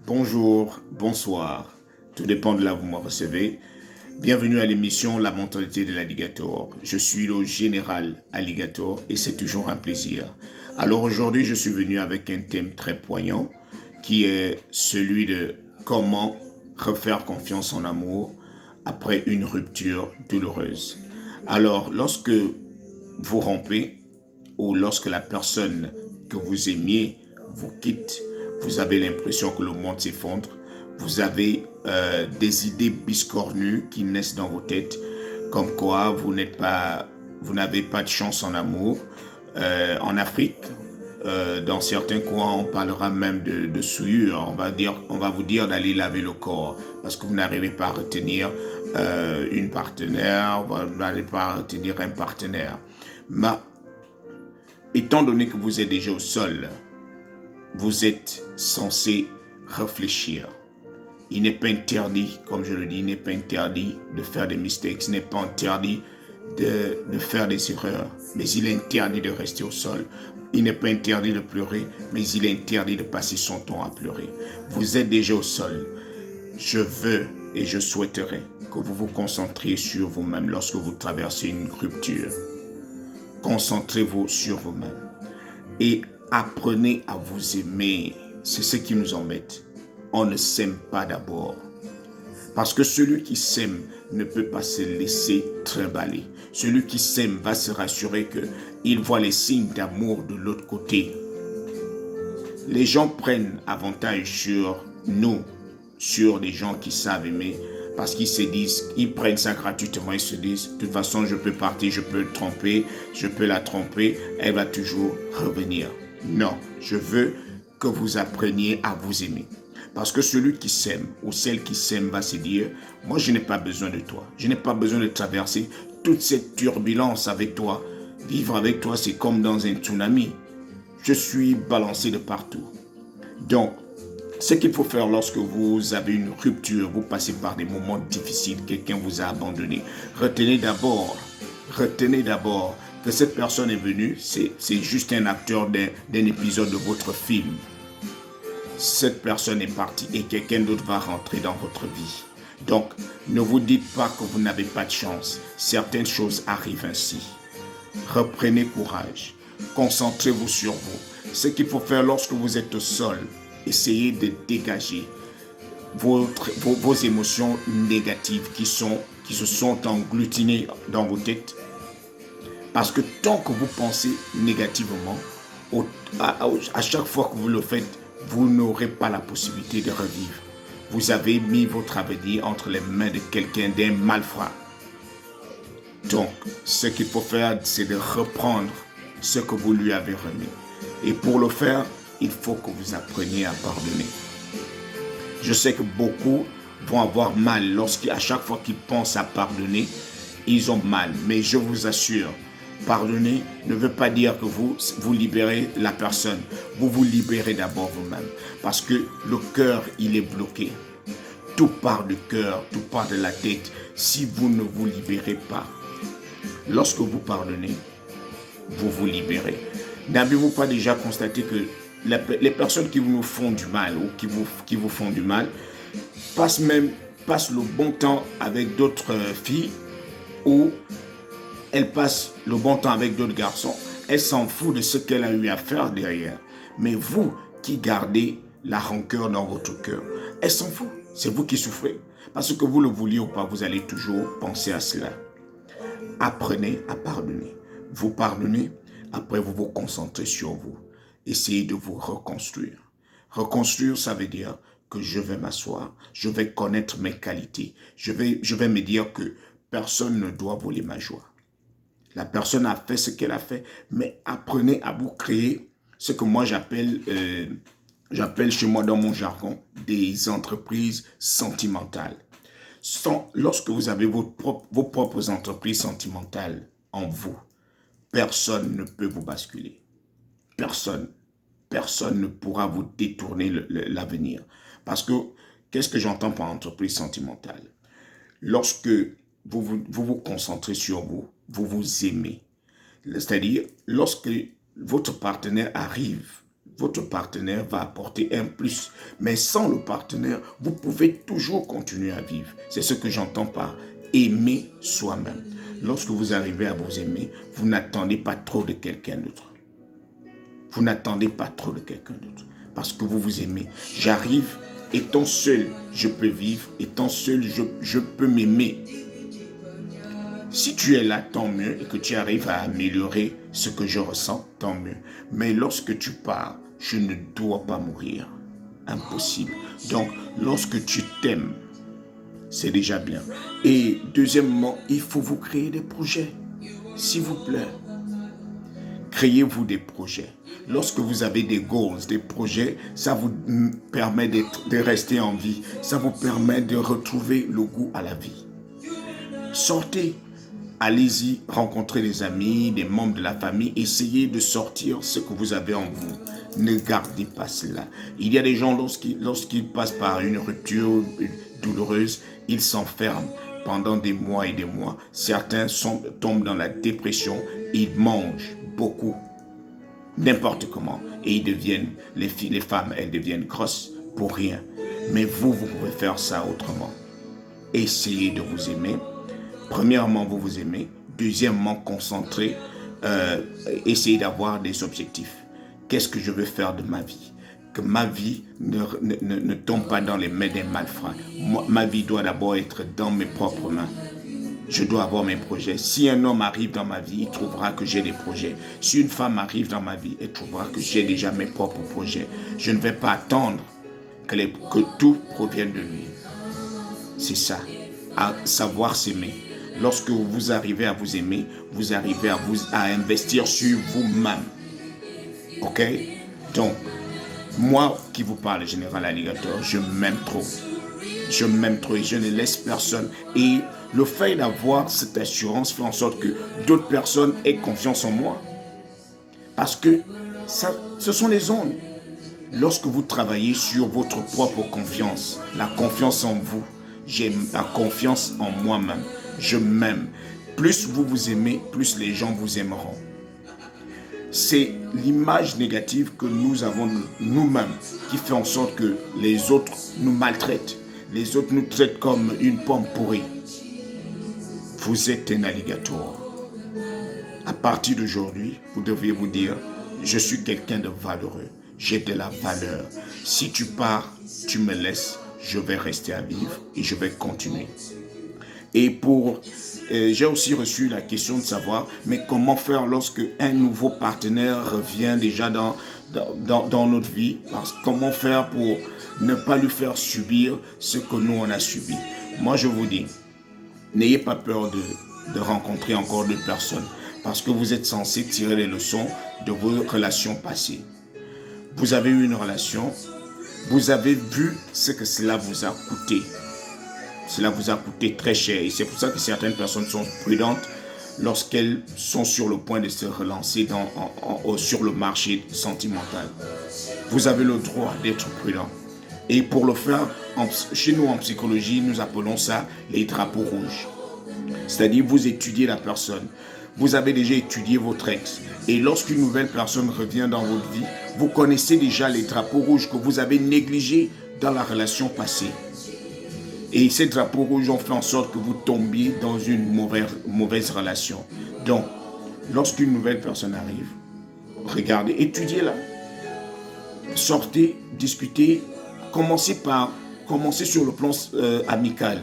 Bonjour, bonsoir, tout dépend de là où vous me recevez. Bienvenue à l'émission La mentalité de l'alligator. Je suis le général Alligator et c'est toujours un plaisir. Alors aujourd'hui, je suis venu avec un thème très poignant qui est celui de comment refaire confiance en amour après une rupture douloureuse. Alors, lorsque vous rompez ou lorsque la personne que vous aimiez vous quitte, vous avez l'impression que le monde s'effondre, vous avez des idées biscornues qui naissent dans vos têtes, comme quoi vous n'avez pas de chance en amour. En Afrique, dans certains coins, on parlera même de souillure. On va vous dire d'aller laver le corps parce que vous n'arrivez pas à retenir une partenaire, vous n'arrivez pas à retenir un partenaire. Mais étant donné que vous êtes déjà au sol, vous êtes censé réfléchir. Il n'est pas interdit, comme je le dis, il n'est pas interdit de faire des mistakes, il n'est pas interdit de faire des erreurs, mais il est interdit de rester au sol. Il n'est pas interdit de pleurer, mais il est interdit de passer son temps à pleurer. Vous êtes déjà au sol. Je veux et je souhaiterais que vous vous concentriez sur vous-même lorsque vous traversez une rupture. Concentrez-vous sur vous-même et apprenez à vous aimer. C'est ce qui nous embête. On ne s'aime pas d'abord. Parce que celui qui s'aime ne peut pas se laisser trimballer. Celui qui s'aime va se rassurer qu'il voit les signes d'amour de l'autre côté. Les gens prennent avantage sur nous, sur des gens qui savent aimer, parce qu'ils se disent, ils prennent ça gratuitement, ils se disent, de toute façon, je peux partir, je peux le tromper, je peux la tromper, elle va toujours revenir. Non, je veux que vous appreniez à vous aimer. Parce que celui qui s'aime ou celle qui s'aime va se dire, moi je n'ai pas besoin de toi, je n'ai pas besoin de traverser toute cette turbulence avec toi. Vivre avec toi, c'est comme dans un tsunami. Je suis balancé de partout. Donc, ce qu'il faut faire lorsque vous avez une rupture, vous passez par des moments difficiles, quelqu'un vous a abandonné. Retenez d'abord que cette personne est venue, c'est juste un acteur d'un épisode de votre film. Cette personne est partie et quelqu'un d'autre va rentrer dans votre vie. Donc, ne vous dites pas que vous n'avez pas de chance. Certaines choses arrivent ainsi. Reprenez courage. Concentrez-vous sur vous. Ce qu'il faut faire lorsque vous êtes au sol, essayez de dégager vos émotions négatives qui se sont engloutinées dans vos têtes. Parce que tant que vous pensez négativement, à chaque fois que vous le faites, vous n'aurez pas la possibilité de revivre. Vous avez mis votre avenir entre les mains de quelqu'un, d'un malfrat. Donc, ce qu'il faut faire, c'est de reprendre ce que vous lui avez remis. Et pour le faire, il faut que vous appreniez à pardonner. Je sais que beaucoup vont avoir mal lorsqu'à chaque fois qu'ils pensent à pardonner, ils ont mal. Mais je vous assure, pardonner ne veut pas dire que vous libérez la personne. Vous vous libérez d'abord vous-même. Parce que le cœur, il est bloqué. Tout part du cœur, tout part de la tête. Si vous ne vous libérez pas, lorsque vous pardonnez, vous vous libérez. N'avez-vous pas déjà constaté que les personnes qui vous font du mal ou qui vous font du mal passent le bon temps avec d'autres filles ou elle passe le bon temps avec d'autres garçons. Elle s'en fout de ce qu'elle a eu à faire derrière. Mais vous qui gardez la rancœur dans votre cœur, elle s'en fout. C'est vous qui souffrez. Parce que vous le vouliez ou pas, vous allez toujours penser à cela. Apprenez à pardonner. Vous pardonnez, après vous vous concentrez sur vous. Essayez de vous reconstruire. Reconstruire, ça veut dire que je vais m'asseoir, je vais connaître mes qualités. Je vais me dire que personne ne doit voler ma joie. La personne a fait ce qu'elle a fait, mais apprenez à vous créer ce que moi j'appelle chez moi dans mon jargon des entreprises sentimentales. Lorsque vous avez vos propres entreprises sentimentales en vous, personne ne peut vous basculer. Personne ne pourra vous détourner l'avenir. Parce que, qu'est-ce que j'entends par entreprise sentimentale? Lorsque vous concentrez sur vous, vous aimez. C'est-à-dire, lorsque votre partenaire arrive votre partenaire va apporter un plus. Mais sans le partenaire, vous pouvez toujours continuer à vivre. C'est ce que j'entends par aimer soi-même. Lorsque vous arrivez à vous aimer, vous n'attendez pas trop de quelqu'un d'autre. Vous n'attendez pas trop de quelqu'un d'autre. Parce que vous vous aimez. J'arrive, étant seul, je peux vivre. Étant seul, je peux m'aimer. Si tu es là, tant mieux, et que tu arrives à améliorer ce que je ressens, tant mieux. Mais lorsque tu pars, je ne dois pas mourir. Impossible. Donc, lorsque tu t'aimes, c'est déjà bien. Et deuxièmement, il faut vous créer des projets. S'il vous plaît, créez-vous des projets. Lorsque vous avez des goals, des projets, ça vous permet de rester en vie. Ça vous permet de retrouver le goût à la vie. Sortez. Allez-y, rencontrez des amis, des membres de la famille, essayez de sortir ce que vous avez en vous. Ne gardez pas cela. Il y a des gens, lorsqu'ils passent par une rupture douloureuse, ils s'enferment pendant des mois et des mois. Certains tombent dans la dépression, ils mangent beaucoup, n'importe comment, et ils deviennent, les femmes, elles deviennent grosses pour rien. Mais vous pouvez faire ça autrement. Essayez de vous aimer. Premièrement, vous vous aimez. Deuxièmement, concentrez. Essayez d'avoir des objectifs. Qu'est-ce que je veux faire de ma vie? Que ma vie ne tombe pas dans les mains des malfrats. Ma vie doit d'abord être dans mes propres mains. Je dois avoir mes projets. Si un homme arrive dans ma vie, il trouvera que j'ai des projets. Si une femme arrive dans ma vie, elle trouvera que j'ai déjà mes propres projets. Je ne vais pas attendre que tout provienne de lui. C'est ça, à savoir s'aimer. Lorsque vous arrivez à vous aimer, vous arrivez à investir sur vous-même. Ok? Donc, moi qui vous parle, Général Alligator, je m'aime trop. Je m'aime trop et je ne laisse personne. Et le fait d'avoir cette assurance fait en sorte que d'autres personnes aient confiance en moi. Parce que ce sont les ondes. Lorsque vous travaillez sur votre propre confiance, la confiance en vous, j'ai la confiance en moi-même. Je m'aime. Plus vous vous aimez, plus les gens vous aimeront. C'est l'image négative que nous avons nous-mêmes qui fait en sorte que les autres nous maltraitent. Les autres nous traitent comme une pomme pourrie. Vous êtes un alligator. À partir d'aujourd'hui, vous devriez vous dire, je suis quelqu'un de valeureux. J'ai de la valeur. Si tu pars, tu me laisses, je vais rester à vivre et je vais continuer. Et j'ai aussi reçu la question de savoir, mais comment faire lorsque un nouveau partenaire revient déjà dans notre vie? Comment faire pour ne pas lui faire subir ce que nous on a subi? Moi je vous dis, n'ayez pas peur de rencontrer encore d'autres personnes, parce que vous êtes censé tirer les leçons de vos relations passées. Vous avez eu une relation, vous avez vu ce que cela vous a coûté. Cela vous a coûté très cher et c'est pour ça que certaines personnes sont prudentes lorsqu'elles sont sur le point de se relancer sur le marché sentimental. Vous avez le droit d'être prudent. Et pour le faire, chez nous en psychologie, nous appelons ça les drapeaux rouges. C'est-à-dire vous étudiez la personne. Vous avez déjà étudié votre ex. Et lorsqu'une nouvelle personne revient dans votre vie, vous connaissez déjà les drapeaux rouges que vous avez négligés dans la relation passée. Et ces drapeaux rouges ont fait en sorte que vous tombiez dans une mauvaise relation. Donc, lorsqu'une nouvelle personne arrive, regardez, étudiez-la. Sortez, discutez, commencez sur le plan amical.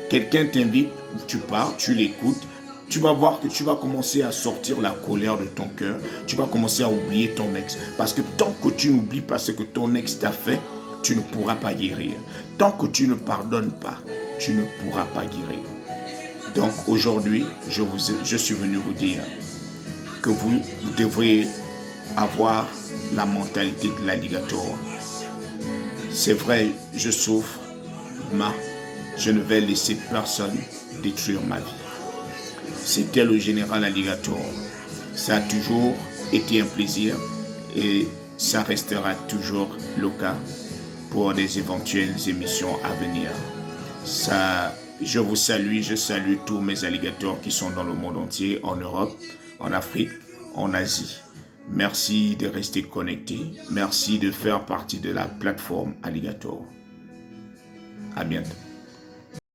Quelqu'un t'invite, tu pars, tu l'écoutes. Tu vas voir que tu vas commencer à sortir la colère de ton cœur. Tu vas commencer à oublier ton ex. Parce que tant que tu n'oublies pas ce que ton ex t'a fait, tu ne pourras pas guérir. Tant que tu ne pardonnes pas, tu ne pourras pas guérir. Donc aujourd'hui, je suis venu vous dire que vous devrez avoir la mentalité de l'alligator. C'est vrai, je souffre, mais je ne vais laisser personne détruire ma vie. C'était le Général Alligator. Ça a toujours été un plaisir et ça restera toujours le cas pour des éventuelles émissions à venir. Je vous salue, je salue tous mes alligators qui sont dans le monde entier, en Europe, en Afrique, en Asie. Merci de rester connecté. Merci de faire partie de la plateforme Alligator. À bientôt.